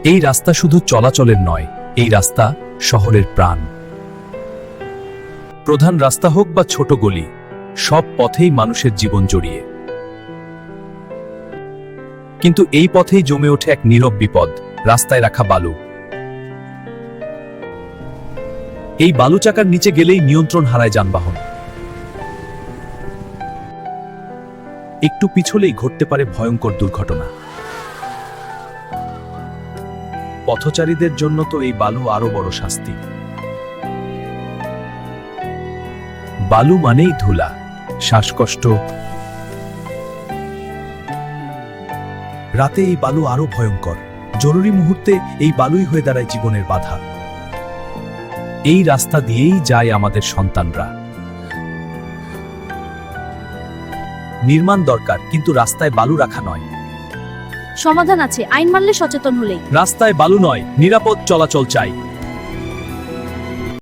এই রাস্তা শুধু চলাচলের নয়, এই রাস্তা শহরের প্রাণ। প্রধান রাস্তা হোক বা ছোট গলি, সব পথেই মানুষের জীবন জড়িয়ে। কিন্তু এই পথেই জমে ওঠে এক নীরব বিপদ, রাস্তায় রাখা বালু। এই বালু চাকার নিচে গেলেই নিয়ন্ত্রণ হারায় যানবাহন। একটু পিছলেই ঘটতে পারে ভয়ঙ্কর দুর্ঘটনা। পথচারীদের জন্য তো এই বালু আরো বড় শাস্তি। বালু মানেই ধুলা, শ্বাসকষ্ট। রাতে এই বালু আরো ভয়ঙ্কর। জরুরি মুহূর্তে এই বালুই হয়ে দাঁড়ায় জীবনের বাধা। এই রাস্তা দিয়েই যায় আমাদের সন্তানরা। নির্মাণ দরকার, কিন্তু রাস্তায় বালু রাখা নয়। সমাধান আছে, আইন মানলে, সচেতন হলেই। রাস্তায় বালু নয়, নিরাপদ চলাচল চাই।